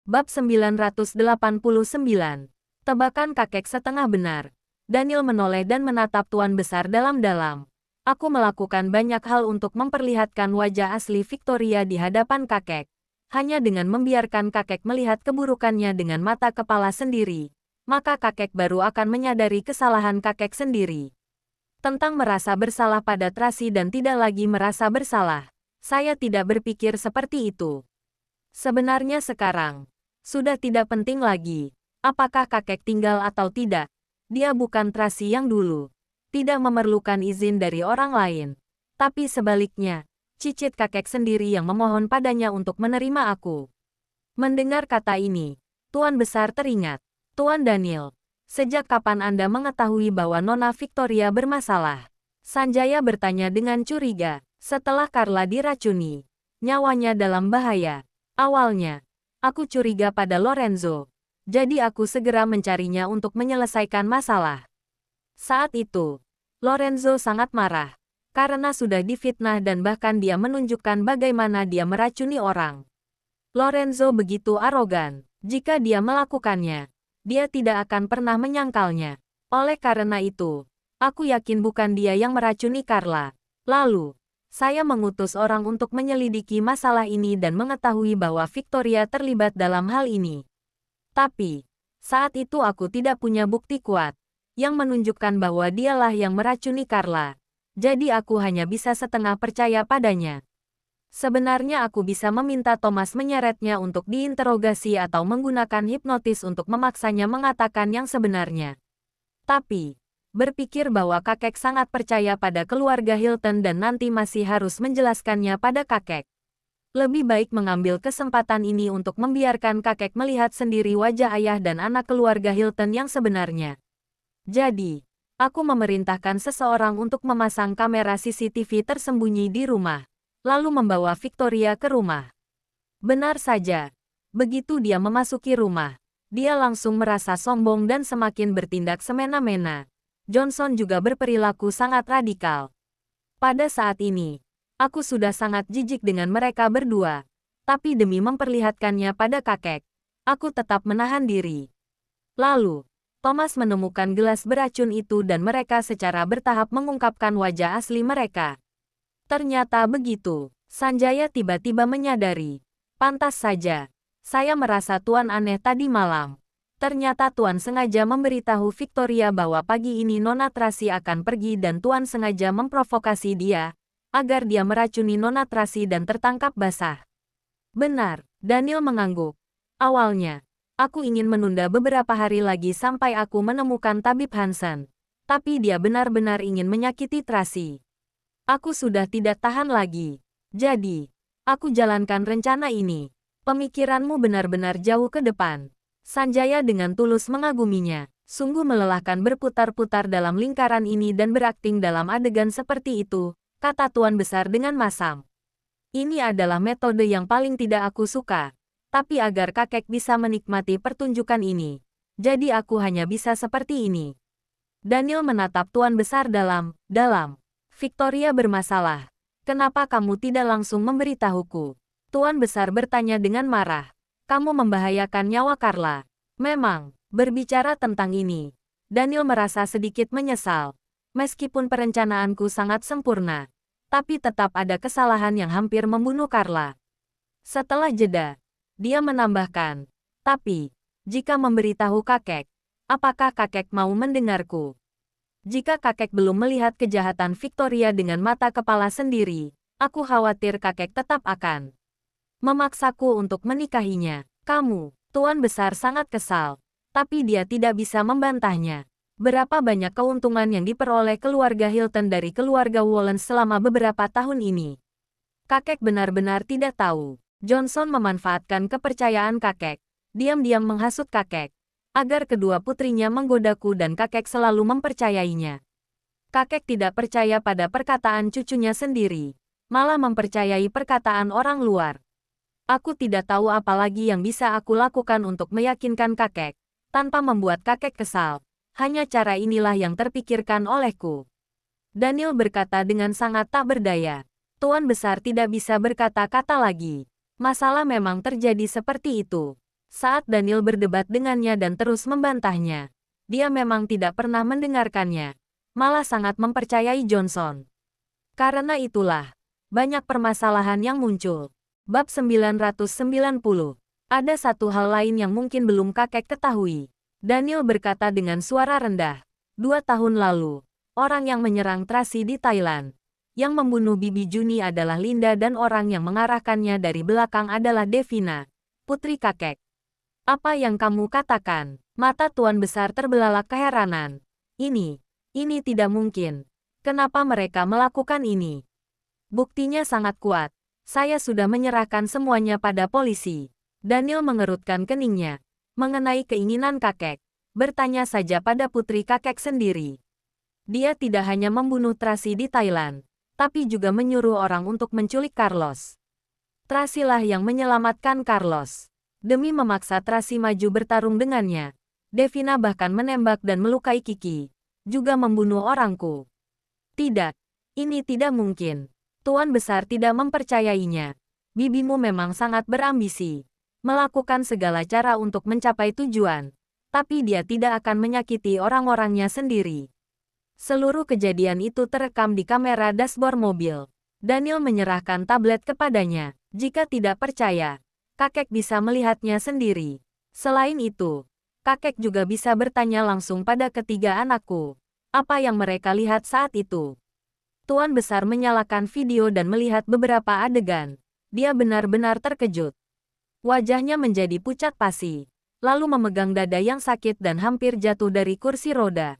Bab 989. Tebakan kakek setengah benar. Daniel menoleh dan menatap Tuan Besar dalam-dalam. Aku melakukan banyak hal untuk memperlihatkan wajah asli Victoria di hadapan kakek. Hanya dengan membiarkan kakek melihat keburukannya dengan mata kepala sendiri, maka kakek baru akan menyadari kesalahan kakek sendiri. Tentang merasa bersalah pada Tracy dan tidak lagi merasa bersalah, saya tidak berpikir seperti itu. Sebenarnya sekarang sudah tidak penting lagi apakah kakek tinggal atau tidak. Dia bukan Tracy yang dulu tidak memerlukan izin dari orang lain. Tapi sebaliknya, cicit kakek sendiri yang memohon padanya untuk menerima aku. Mendengar kata ini, Tuan Besar teringat. Tuan Daniel, sejak kapan Anda mengetahui bahwa Nona Victoria bermasalah? Sanjaya bertanya dengan curiga. Setelah Carla diracuni, nyawanya dalam bahaya. Awalnya, aku curiga pada Lorenzo. Jadi aku segera mencarinya untuk menyelesaikan masalah. Saat itu, Lorenzo sangat marah karena sudah difitnah dan bahkan dia menunjukkan bagaimana dia meracuni orang. Lorenzo begitu arogan. Jika dia melakukannya, dia tidak akan pernah menyangkalnya. Oleh karena itu, aku yakin bukan dia yang meracuni Carla. Lalu, saya mengutus orang untuk menyelidiki masalah ini dan mengetahui bahwa Victoria terlibat dalam hal ini. Tapi, saat itu aku tidak punya bukti kuat yang menunjukkan bahwa dialah yang meracuni Carla. Jadi aku hanya bisa setengah percaya padanya. Sebenarnya aku bisa meminta Thomas menyeretnya untuk diinterogasi atau menggunakan hipnotis untuk memaksanya mengatakan yang sebenarnya. Tapi, berpikir bahwa kakek sangat percaya pada keluarga Hilton dan nanti masih harus menjelaskannya pada kakek. Lebih baik mengambil kesempatan ini untuk membiarkan kakek melihat sendiri wajah ayah dan anak keluarga Hilton yang sebenarnya. Jadi, aku memerintahkan seseorang untuk memasang kamera CCTV tersembunyi di rumah, lalu membawa Victoria ke rumah. Benar saja, begitu dia memasuki rumah, dia langsung merasa sombong dan semakin bertindak semena-mena. Johnson juga berperilaku sangat radikal. Pada saat ini, aku sudah sangat jijik dengan mereka berdua, tapi demi memperlihatkannya pada kakek, aku tetap menahan diri. Lalu, Thomas menemukan gelas beracun itu dan mereka secara bertahap mengungkapkan wajah asli mereka. Ternyata begitu, Sanjaya tiba-tiba menyadari. Pantas saja, saya merasa Tuan aneh tadi malam. Ternyata Tuan sengaja memberitahu Victoria bahwa pagi ini Nona Tracy akan pergi dan Tuan sengaja memprovokasi dia, agar dia meracuni Nona Tracy dan tertangkap basah. Benar, Daniel mengangguk. Awalnya, aku ingin menunda beberapa hari lagi sampai aku menemukan Tabib Hansen. Tapi dia benar-benar ingin menyakiti Tracy. Aku sudah tidak tahan lagi. Jadi, aku jalankan rencana ini. Pemikiranmu benar-benar jauh ke depan. Sanjaya dengan tulus mengaguminya. Sungguh melelahkan berputar-putar dalam lingkaran ini dan berakting dalam adegan seperti itu, kata Tuan Besar dengan masam. Ini adalah metode yang paling tidak aku suka. Tapi agar kakek bisa menikmati pertunjukan ini, jadi aku hanya bisa seperti ini. Daniel menatap Tuan Besar dalam. Victoria bermasalah. Kenapa kamu tidak langsung memberitahuku? Tuan Besar bertanya dengan marah. Kamu membahayakan nyawa Carla. Memang, berbicara tentang ini, Daniel merasa sedikit menyesal. Meskipun perencanaanku sangat sempurna, tapi tetap ada kesalahan yang hampir membunuh Carla. Setelah jeda, dia menambahkan, tapi, jika memberitahu kakek, apakah kakek mau mendengarku? Jika kakek belum melihat kejahatan Victoria dengan mata kepala sendiri, aku khawatir kakek tetap akan memaksaku untuk menikahinya. Kamu, Tuan Besar sangat kesal, tapi dia tidak bisa membantahnya. Berapa banyak keuntungan yang diperoleh keluarga Hilton dari keluarga Wallen selama beberapa tahun ini? Kakek benar-benar tidak tahu. Johnson memanfaatkan kepercayaan kakek, diam-diam menghasut kakek, agar kedua putrinya menggodaku dan kakek selalu mempercayainya. Kakek tidak percaya pada perkataan cucunya sendiri, malah mempercayai perkataan orang luar. Aku tidak tahu apa lagi yang bisa aku lakukan untuk meyakinkan kakek, tanpa membuat kakek kesal. Hanya cara inilah yang terpikirkan olehku. Daniel berkata dengan sangat tak berdaya. Tuan Besar tidak bisa berkata-kata lagi. Masalah memang terjadi seperti itu. Saat Daniel berdebat dengannya dan terus membantahnya, dia memang tidak pernah mendengarkannya, malah sangat mempercayai Johnson. Karena itulah, banyak permasalahan yang muncul. Bab 990. Ada satu hal lain yang mungkin belum kakek ketahui. Daniel berkata dengan suara rendah. 2 tahun lalu, orang yang menyerang Tracy di Thailand. Yang membunuh Bibi Juni adalah Linda dan orang yang mengarahkannya dari belakang adalah Devina, putri kakek. Apa yang kamu katakan? Mata Tuan Besar terbelalak keheranan. Ini tidak mungkin. Kenapa mereka melakukan ini? Buktinya sangat kuat. Saya sudah menyerahkan semuanya pada polisi. Daniel mengerutkan keningnya. Mengenai keinginan kakek, bertanya saja pada putri kakek sendiri. Dia tidak hanya membunuh Tracy di Thailand, tapi juga menyuruh orang untuk menculik Carlos. Tracy lah yang menyelamatkan Carlos. Demi memaksa Tracy maju bertarung dengannya, Devina bahkan menembak dan melukai Kiki, juga membunuh orangku. Tidak, ini tidak mungkin. Tuan Besar tidak mempercayainya. Bibimu memang sangat berambisi, melakukan segala cara untuk mencapai tujuan, tapi dia tidak akan menyakiti orang-orangnya sendiri. Seluruh kejadian itu terekam di kamera dashboard mobil. Daniel menyerahkan tablet kepadanya. Jika tidak percaya, kakek bisa melihatnya sendiri. Selain itu, kakek juga bisa bertanya langsung pada ketiga anakku. Apa yang mereka lihat saat itu? Tuan Besar menyalakan video dan melihat beberapa adegan. Dia benar-benar terkejut. Wajahnya menjadi pucat pasi, lalu memegang dada yang sakit dan hampir jatuh dari kursi roda.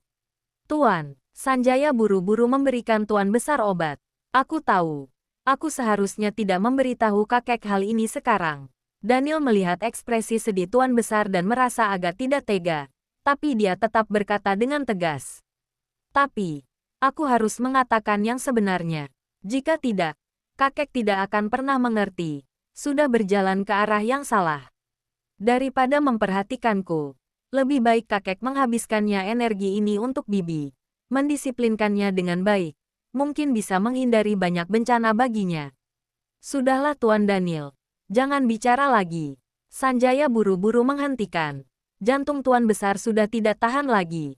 Tuan, Sanjaya buru-buru memberikan Tuan Besar obat. Aku tahu. Aku seharusnya tidak memberitahu kakek hal ini sekarang. Daniel melihat ekspresi sedih Tuan Besar dan merasa agak tidak tega. Tapi dia tetap berkata dengan tegas. Tapi, aku harus mengatakan yang sebenarnya. Jika tidak, kakek tidak akan pernah mengerti. Sudah berjalan ke arah yang salah. Daripada memperhatikanku, lebih baik kakek menghabiskannya energi ini untuk Bibi. Mendisiplinkannya dengan baik. Mungkin bisa menghindari banyak bencana baginya. Sudahlah Tuan Daniel. Jangan bicara lagi. Sanjaya buru-buru menghentikan. Jantung Tuan Besar sudah tidak tahan lagi.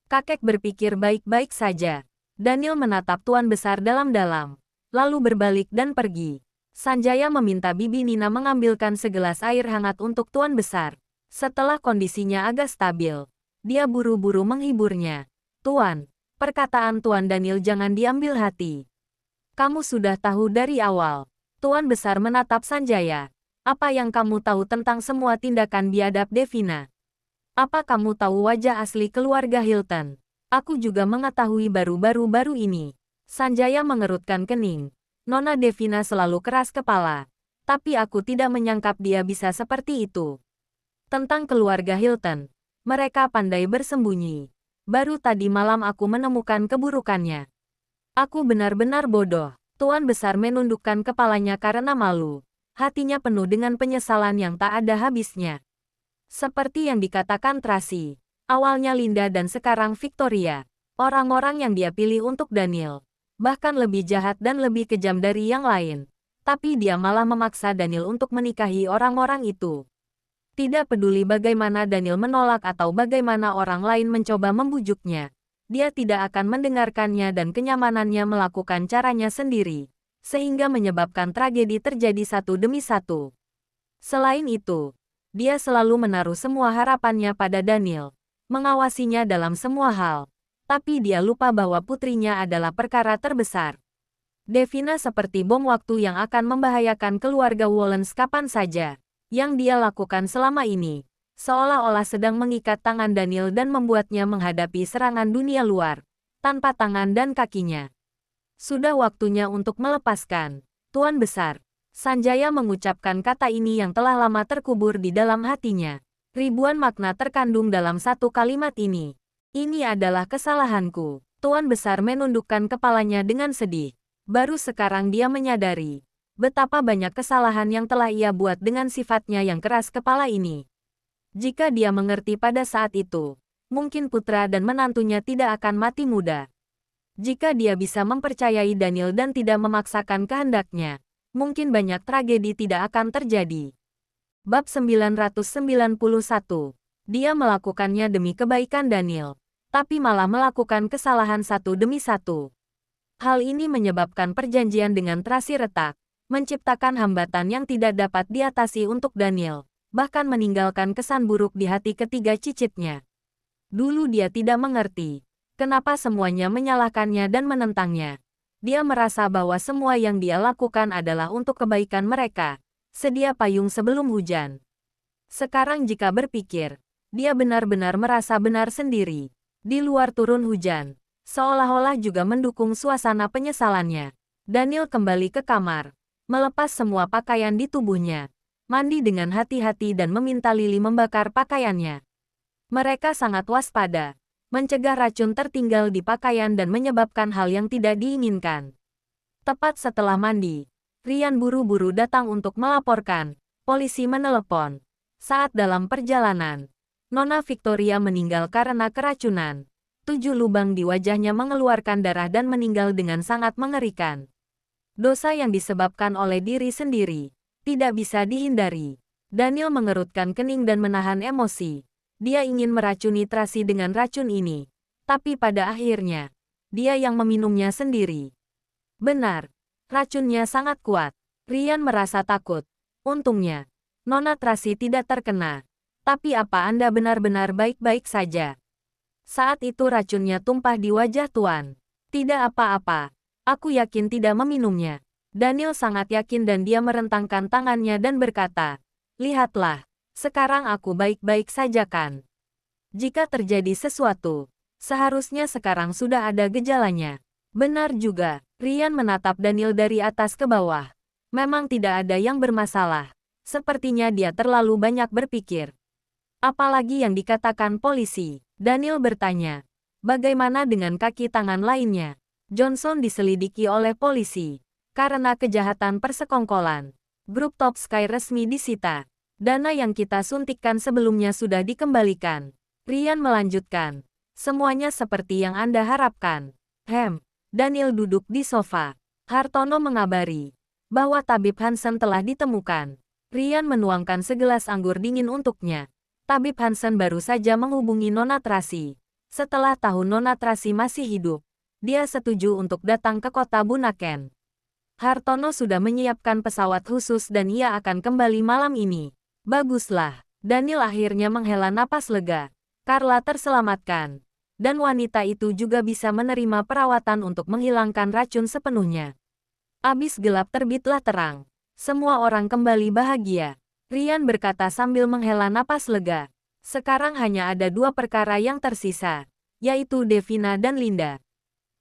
Kakek berpikir baik-baik saja. Daniel menatap Tuan Besar dalam-dalam, lalu berbalik dan pergi. Sanjaya meminta Bibi Nina mengambilkan segelas air hangat untuk Tuan Besar. Setelah kondisinya agak stabil, dia buru-buru menghiburnya. Tuan, perkataan Tuan Daniel jangan diambil hati. Kamu sudah tahu dari awal. Tuan Besar menatap Sanjaya. Apa yang kamu tahu tentang semua tindakan biadab Devina? Apa kamu tahu wajah asli keluarga Hilton? Aku juga mengetahui baru-baru ini. Sanjaya mengerutkan kening. Nona Devina selalu keras kepala. Tapi aku tidak menyangka dia bisa seperti itu. Tentang keluarga Hilton, mereka pandai bersembunyi. Baru tadi malam aku menemukan keburukannya. Aku benar-benar bodoh. Tuan Besar menundukkan kepalanya karena malu. Hatinya penuh dengan penyesalan yang tak ada habisnya. Seperti yang dikatakan Tracy, awalnya Linda dan sekarang Victoria. Orang-orang yang dia pilih untuk Daniel. Bahkan lebih jahat dan lebih kejam dari yang lain. Tapi dia malah memaksa Daniel untuk menikahi orang-orang itu. Tidak peduli bagaimana Daniel menolak atau bagaimana orang lain mencoba membujuknya. Dia tidak akan mendengarkannya dan kenyamanannya melakukan caranya sendiri, sehingga menyebabkan tragedi terjadi satu demi satu. Selain itu, dia selalu menaruh semua harapannya pada Daniel, mengawasinya dalam semua hal. Tapi dia lupa bahwa putrinya adalah perkara terbesar. Devina seperti bom waktu yang akan membahayakan keluarga Wollens kapan saja. Yang dia lakukan selama ini, seolah-olah sedang mengikat tangan Daniel dan membuatnya menghadapi serangan dunia luar, tanpa tangan dan kakinya. Sudah waktunya untuk melepaskan. Tuan Besar. Sanjaya mengucapkan kata ini yang telah lama terkubur di dalam hatinya. Ribuan makna terkandung dalam satu kalimat ini. Ini adalah kesalahanku. Tuan Besar menundukkan kepalanya dengan sedih. Baru sekarang dia menyadari betapa banyak kesalahan yang telah ia buat dengan sifatnya yang keras kepala ini. Jika dia mengerti pada saat itu, mungkin putra dan menantunya tidak akan mati muda. Jika dia bisa mempercayai Daniel dan tidak memaksakan kehendaknya, mungkin banyak tragedi tidak akan terjadi. Bab 991. Dia melakukannya demi kebaikan Daniel, tapi malah melakukan kesalahan satu demi satu. Hal ini menyebabkan perjanjian dengan Tracy retak, menciptakan hambatan yang tidak dapat diatasi untuk Daniel, bahkan meninggalkan kesan buruk di hati ketiga cicitnya. Dulu dia tidak mengerti kenapa semuanya menyalahkannya dan menentangnya. Dia merasa bahwa semua yang dia lakukan adalah untuk kebaikan mereka, sedia payung sebelum hujan. Sekarang jika berpikir, dia benar-benar merasa benar sendiri. Di luar turun hujan, seolah-olah juga mendukung suasana penyesalannya. Daniel kembali ke kamar, melepas semua pakaian di tubuhnya, mandi dengan hati-hati dan meminta Lily membakar pakaiannya. Mereka sangat waspada, mencegah racun tertinggal di pakaian dan menyebabkan hal yang tidak diinginkan. Tepat setelah mandi, Ryan buru-buru datang untuk melaporkan. Polisi menelepon. Saat dalam perjalanan, Nona Victoria meninggal karena keracunan. 7 lubang di wajahnya mengeluarkan darah dan meninggal dengan sangat mengerikan. Dosa yang disebabkan oleh diri sendiri, tidak bisa dihindari. Daniel mengerutkan kening dan menahan emosi. Dia ingin meracuni Tracy dengan racun ini, tapi pada akhirnya, dia yang meminumnya sendiri. Benar, racunnya sangat kuat. Ryan merasa takut. Untungnya, Nona Tracy tidak terkena. Tapi apa Anda benar-benar baik-baik saja? Saat itu racunnya tumpah di wajah Tuan. Tidak apa-apa. Aku yakin tidak meminumnya. Daniel sangat yakin dan dia merentangkan tangannya dan berkata, "Lihatlah, sekarang aku baik-baik saja kan? Jika terjadi sesuatu, seharusnya sekarang sudah ada gejalanya." Benar juga, Ryan menatap Daniel dari atas ke bawah. Memang tidak ada yang bermasalah. Sepertinya dia terlalu banyak berpikir. Apalagi yang dikatakan polisi. Daniel bertanya, bagaimana dengan kaki tangan lainnya? Johnson diselidiki oleh polisi karena kejahatan persekongkolan. Grup Top Sky resmi disita. Dana yang kita suntikkan sebelumnya sudah dikembalikan. Ryan melanjutkan, semuanya seperti yang Anda harapkan. Daniel duduk di sofa. Hartono mengabari bahwa tabib Hansen telah ditemukan. Ryan menuangkan segelas anggur dingin untuknya. Tabib Hansen baru saja menghubungi Nona Tracy. Setelah tahu Nona Tracy masih hidup, dia setuju untuk datang ke kota Bunaken. Hartono sudah menyiapkan pesawat khusus dan ia akan kembali malam ini. Baguslah. Daniel akhirnya menghela napas lega. Carla terselamatkan. Dan wanita itu juga bisa menerima perawatan untuk menghilangkan racun sepenuhnya. Abis gelap terbitlah terang. Semua orang kembali bahagia. Ryan berkata sambil menghela napas lega. Sekarang hanya ada 2 perkara yang tersisa, yaitu Devina dan Linda.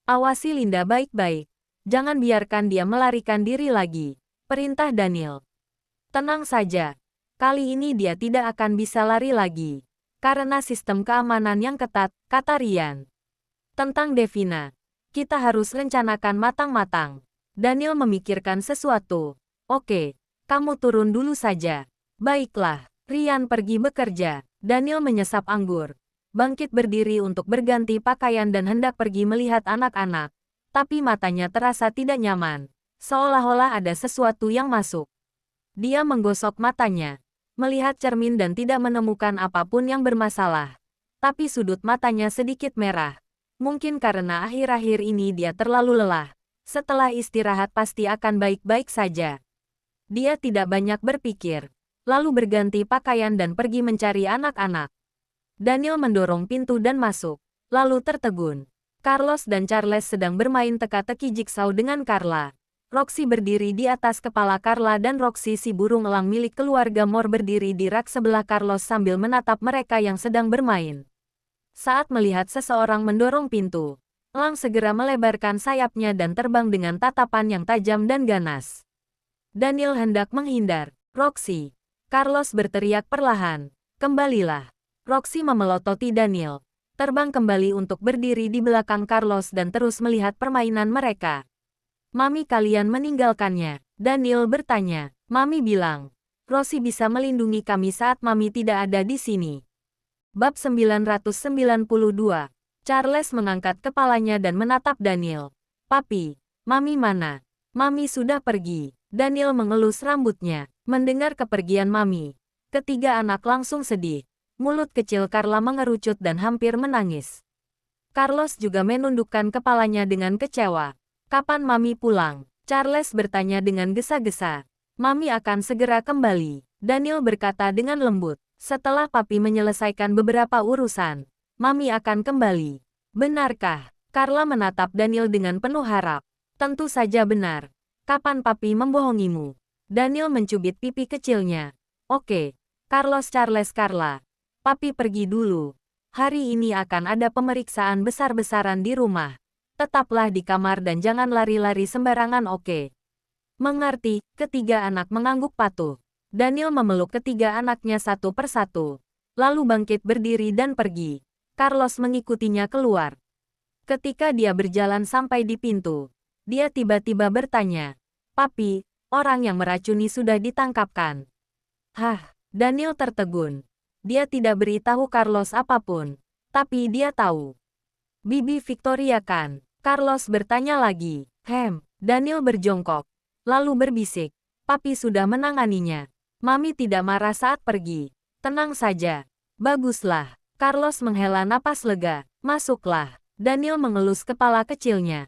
Awasi Linda baik-baik. Jangan biarkan dia melarikan diri lagi. Perintah Daniel. Tenang saja. Kali ini dia tidak akan bisa lari lagi. Karena sistem keamanan yang ketat, kata Ryan. Tentang Devina, kita harus rencanakan matang-matang. Daniel memikirkan sesuatu. Oke, kamu turun dulu saja. Baiklah, Ryan pergi bekerja. Daniel menyesap anggur. Bangkit berdiri untuk berganti pakaian dan hendak pergi melihat anak-anak. Tapi matanya terasa tidak nyaman. Seolah-olah ada sesuatu yang masuk. Dia menggosok matanya. Melihat cermin dan tidak menemukan apapun yang bermasalah. Tapi sudut matanya sedikit merah. Mungkin karena akhir-akhir ini dia terlalu lelah. Setelah istirahat pasti akan baik-baik saja. Dia tidak banyak berpikir. Lalu berganti pakaian dan pergi mencari anak-anak. Daniel mendorong pintu dan masuk. Lalu tertegun. Carlos dan Charles sedang bermain teka-teki jigsaw dengan Carla. Roxy berdiri di atas kepala Carla dan Roxy si burung elang milik keluarga Moore berdiri di rak sebelah Carlos sambil menatap mereka yang sedang bermain. Saat melihat seseorang mendorong pintu, elang segera melebarkan sayapnya dan terbang dengan tatapan yang tajam dan ganas. Daniel hendak menghindar. Roxy. Carlos berteriak perlahan. Kembalilah. Roxy memelototi Daniel. Terbang kembali untuk berdiri di belakang Carlos dan terus melihat permainan mereka. Mami kalian meninggalkannya. Daniel bertanya. Mami bilang, Roxy bisa melindungi kami saat Mami tidak ada di sini. Bab 992. Charles mengangkat kepalanya dan menatap Daniel. Papi, Mami mana? Mami sudah pergi. Daniel mengelus rambutnya. Mendengar kepergian Mami, Ketiga anak langsung sedih. Mulut kecil Carla mengerucut dan hampir menangis. Carlos juga menundukkan kepalanya dengan kecewa. Kapan Mami pulang? Charles bertanya dengan gesa-gesa. Mami akan segera kembali, Daniel berkata dengan lembut. Setelah Papi menyelesaikan beberapa urusan, Mami akan kembali. Benarkah? Carla menatap Daniel dengan penuh harap. Tentu saja benar. Kapan Papi membohongimu? Daniel mencubit pipi kecilnya. Oke, Carlos Charles Carla. Papi pergi dulu. Hari ini akan ada pemeriksaan besar-besaran di rumah. Tetaplah di kamar dan jangan lari-lari sembarangan, oke? Mengerti, ketiga anak mengangguk patuh. Daniel memeluk ketiga anaknya satu persatu. Lalu bangkit berdiri dan pergi. Carlos mengikutinya keluar. Ketika dia berjalan sampai di pintu, dia tiba-tiba bertanya, Papi, orang yang meracuni sudah ditangkapkan. Hah, Daniel tertegun. Dia tidak beritahu Carlos apapun, tapi dia tahu. Bibi Victoria kan? Carlos bertanya lagi. Daniel berjongkok, lalu berbisik. Papi sudah menanganinya. Mami tidak marah saat pergi. Tenang saja. Baguslah. Carlos menghela napas lega. Masuklah. Daniel mengelus kepala kecilnya.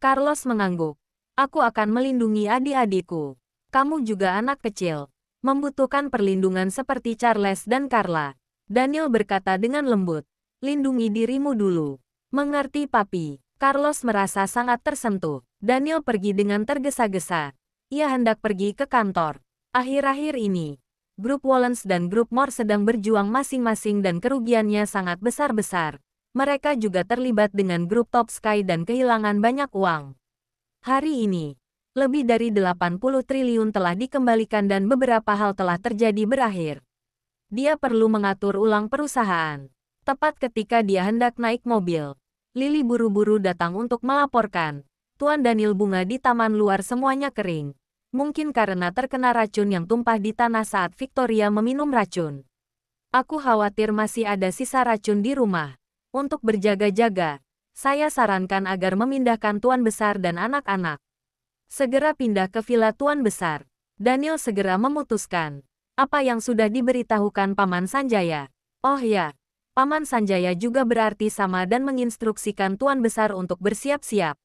Carlos mengangguk. Aku akan melindungi adik-adikku. Kamu juga anak kecil. Membutuhkan perlindungan seperti Charles dan Carla. Daniel berkata dengan lembut. Lindungi dirimu dulu. Mengerti, Papi. Carlos merasa sangat tersentuh. Daniel pergi dengan tergesa-gesa. Ia hendak pergi ke kantor. Akhir-akhir ini, grup Wallens dan grup Moore sedang berjuang masing-masing dan kerugiannya sangat besar-besar. Mereka juga terlibat dengan grup Top Sky dan kehilangan banyak uang. Hari ini, lebih dari 80 triliun telah dikembalikan dan beberapa hal telah terjadi berakhir. Dia perlu mengatur ulang perusahaan. Tepat ketika dia hendak naik mobil, Lily buru-buru datang untuk melaporkan. Tuan Daniel, bunga di taman luar semuanya kering. Mungkin karena terkena racun yang tumpah di tanah saat Victoria meminum racun. Aku khawatir masih ada sisa racun di rumah. Untuk berjaga-jaga, saya sarankan agar memindahkan Tuan Besar dan anak-anak. Segera pindah ke villa Tuan Besar. Daniel segera memutuskan. Apa yang sudah diberitahukan Paman Sanjaya? Oh ya, Paman Sanjaya juga berarti sama dan menginstruksikan Tuan Besar untuk bersiap-siap.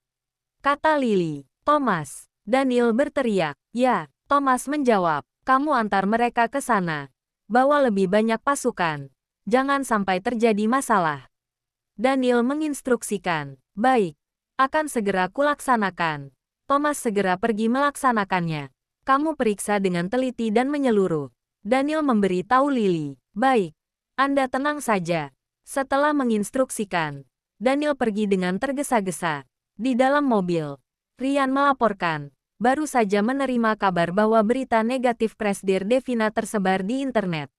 Kata Lily. Thomas. Daniel berteriak. Ya, Thomas menjawab. Kamu antar mereka ke sana. Bawa lebih banyak pasukan. Jangan sampai terjadi masalah. Daniel menginstruksikan. Baik. Akan segera kulaksanakan. Thomas segera pergi melaksanakannya. Kamu periksa dengan teliti dan menyeluruh. Daniel memberi tahu Lily. Baik. Anda tenang saja. Setelah menginstruksikan, Daniel pergi dengan tergesa-gesa. Di dalam mobil, Ryan melaporkan. Baru saja menerima kabar bahwa berita negatif Presdir Devina tersebar di internet.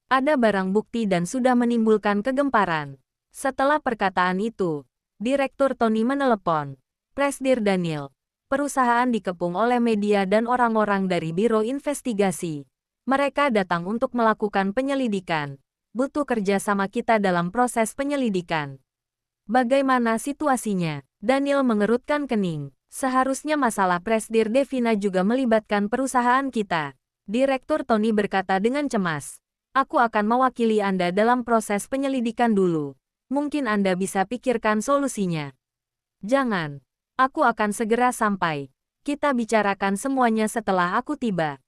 Ada barang bukti dan sudah menimbulkan kegemparan. Setelah perkataan itu, Direktur Tony menelepon Presdir Daniel. Perusahaan dikepung oleh media dan orang-orang dari Biro Investigasi. Mereka datang untuk melakukan penyelidikan. Butuh kerjasama kita dalam proses penyelidikan. Bagaimana situasinya? Daniel mengerutkan kening. Seharusnya masalah Presdir Devina juga melibatkan perusahaan kita. Direktur Tony berkata dengan cemas. Aku akan mewakili Anda dalam proses penyelidikan dulu. Mungkin Anda bisa pikirkan solusinya. Jangan. Aku akan segera sampai. Kita bicarakan semuanya setelah aku tiba.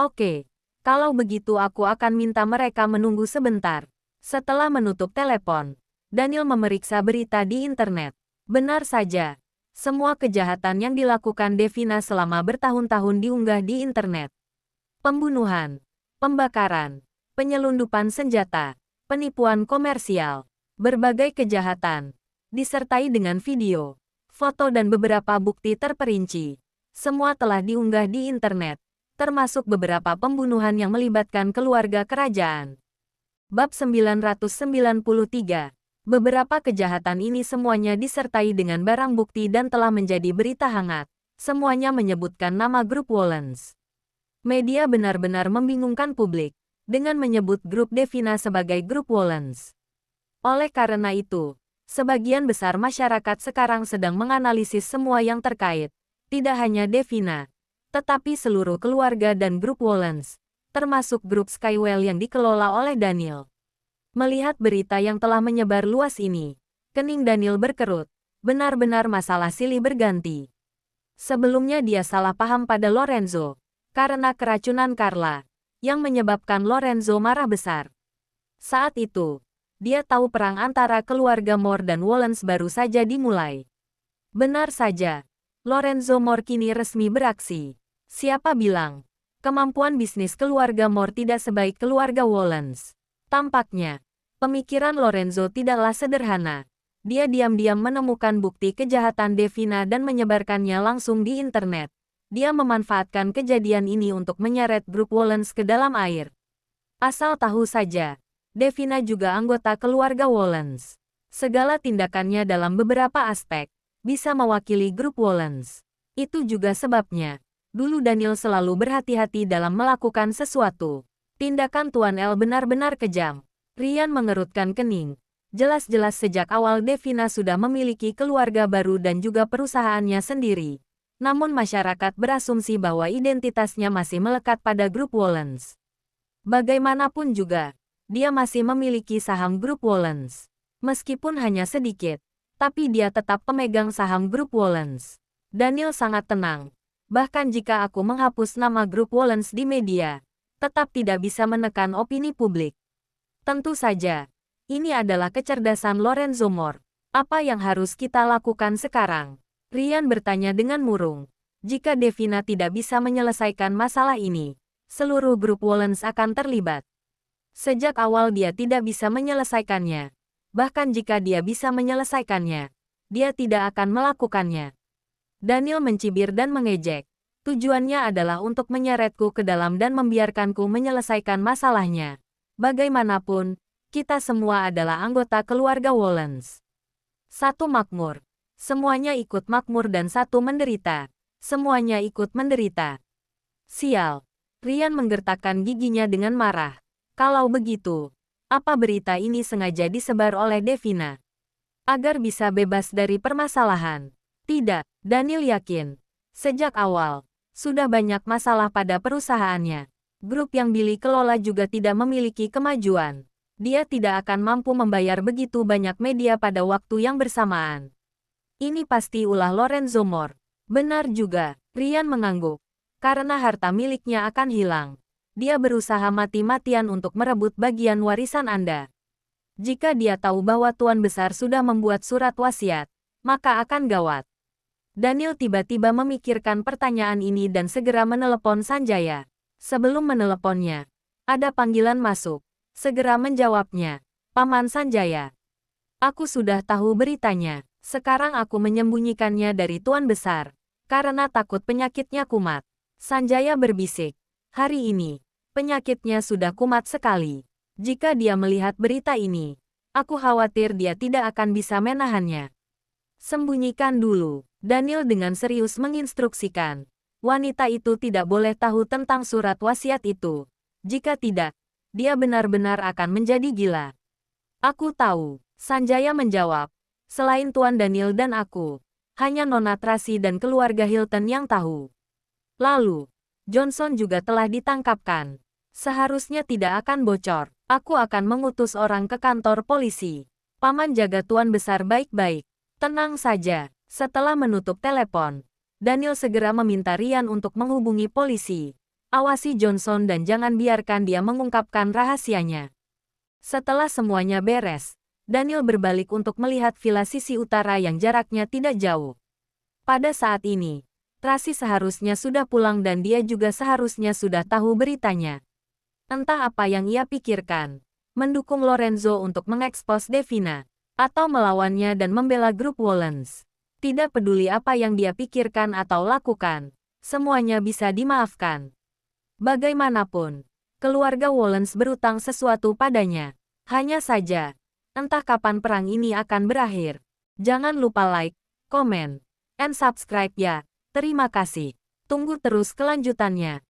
Oke. Kalau begitu aku akan minta mereka menunggu sebentar. Setelah menutup telepon, Daniel memeriksa berita di internet. Benar saja. Semua kejahatan yang dilakukan Devina selama bertahun-tahun diunggah di internet. Pembunuhan, pembakaran, penyelundupan senjata, penipuan komersial, berbagai kejahatan, disertai dengan video, foto dan beberapa bukti terperinci. Semua telah diunggah di internet, termasuk beberapa pembunuhan yang melibatkan keluarga kerajaan. Bab 993. Beberapa kejahatan ini semuanya disertai dengan barang bukti dan telah menjadi berita hangat. Semuanya menyebutkan nama grup Wallens. Media benar-benar membingungkan publik dengan menyebut grup Devina sebagai grup Wallens. Oleh karena itu, sebagian besar masyarakat sekarang sedang menganalisis semua yang terkait, tidak hanya Devina, tetapi seluruh keluarga dan grup Wallens. termasuk grup Skywell yang dikelola oleh Daniel. Melihat berita yang telah menyebar luas ini, kening Daniel berkerut. Benar-benar masalah silih berganti. Sebelumnya dia salah paham pada Lorenzo, karena keracunan Carla, yang menyebabkan Lorenzo marah besar. Saat itu, dia tahu perang antara keluarga Moore dan Wallens baru saja dimulai. Benar saja, Lorenzo Moore kini resmi beraksi. Siapa bilang, kemampuan bisnis keluarga Moore tidak sebaik keluarga Wallens? Tampaknya, pemikiran Lorenzo tidaklah sederhana. Dia diam-diam menemukan bukti kejahatan Devina dan menyebarkannya langsung di internet. Dia memanfaatkan kejadian ini untuk menyeret grup Wallens ke dalam air. Asal tahu saja, Devina juga anggota keluarga Wallens. Segala tindakannya dalam beberapa aspek bisa mewakili grup Wallens. Itu juga sebabnya, dulu Daniel selalu berhati-hati dalam melakukan sesuatu. Tindakan Tuan L benar-benar kejam. Ryan mengerutkan kening. Jelas-jelas sejak awal Devina sudah memiliki keluarga baru dan juga perusahaannya sendiri. Namun masyarakat berasumsi bahwa identitasnya masih melekat pada grup Wallens. Bagaimanapun juga, dia masih memiliki saham grup Wallens. Meskipun hanya sedikit, tapi dia tetap pemegang saham grup Wallens. Daniel sangat tenang. Bahkan jika aku menghapus nama grup Wallens di media, tetap tidak bisa menekan opini publik. Tentu saja, ini adalah kecerdasan Lorenzo Moore. Apa yang harus kita lakukan sekarang? Ryan bertanya dengan murung. Jika Devina tidak bisa menyelesaikan masalah ini, seluruh grup Wallens akan terlibat. Sejak awal dia tidak bisa menyelesaikannya. Bahkan jika dia bisa menyelesaikannya, dia tidak akan melakukannya. Daniel mencibir dan mengejek. Tujuannya adalah untuk menyeretku ke dalam dan membiarkanku menyelesaikan masalahnya. Bagaimanapun, kita semua adalah anggota keluarga Wallens. Satu makmur. Semuanya ikut makmur dan satu menderita. Semuanya ikut menderita. Sial. Ryan menggertakkan giginya dengan marah. Kalau begitu, apa berita ini sengaja disebar oleh Devina? Agar bisa bebas dari permasalahan. Tidak, Daniel yakin. Sejak awal, sudah banyak masalah pada perusahaannya. Grup yang Billy kelola juga tidak memiliki kemajuan. Dia tidak akan mampu membayar begitu banyak media pada waktu yang bersamaan. Ini pasti ulah Lorenzo Moore. Benar juga, Ryan mengangguk. Karena harta miliknya akan hilang. Dia berusaha mati-matian untuk merebut bagian warisan Anda. Jika dia tahu bahwa Tuan Besar sudah membuat surat wasiat, maka akan gawat. Daniel tiba-tiba memikirkan pertanyaan ini dan segera menelepon Sanjaya. Sebelum meneleponnya, ada panggilan masuk. Segera menjawabnya, Paman Sanjaya. Aku sudah tahu beritanya. Sekarang aku menyembunyikannya dari Tuan Besar, karena takut penyakitnya kumat. Sanjaya berbisik. Hari ini, penyakitnya sudah kumat sekali. Jika dia melihat berita ini, aku khawatir dia tidak akan bisa menahannya. Sembunyikan dulu, Daniel dengan serius menginstruksikan. Wanita itu tidak boleh tahu tentang surat wasiat itu. Jika tidak, dia benar-benar akan menjadi gila. Aku tahu, Sanjaya menjawab. Selain Tuan Daniel dan aku, hanya Nona Tracy dan keluarga Hilton yang tahu. Lalu, Johnson juga telah ditangkapkan. Seharusnya tidak akan bocor. Aku akan mengutus orang ke kantor polisi. Paman jaga Tuan Besar baik-baik. Tenang saja. Setelah menutup telepon, Daniel segera meminta Ryan untuk menghubungi polisi. Awasi Johnson dan jangan biarkan dia mengungkapkan rahasianya. Setelah semuanya beres, Daniel berbalik untuk melihat villa sisi utara yang jaraknya tidak jauh. Pada saat ini, Tracy seharusnya sudah pulang dan dia juga seharusnya sudah tahu beritanya. Entah apa yang ia pikirkan, mendukung Lorenzo untuk mengekspos Devina, atau melawannya dan membela grup Wallens. Tidak peduli apa yang dia pikirkan atau lakukan, semuanya bisa dimaafkan. Bagaimanapun, keluarga Wallens berutang sesuatu padanya. Hanya saja, entah kapan perang ini akan berakhir. Jangan lupa like, komen, and subscribe ya. Terima kasih. Tunggu terus kelanjutannya.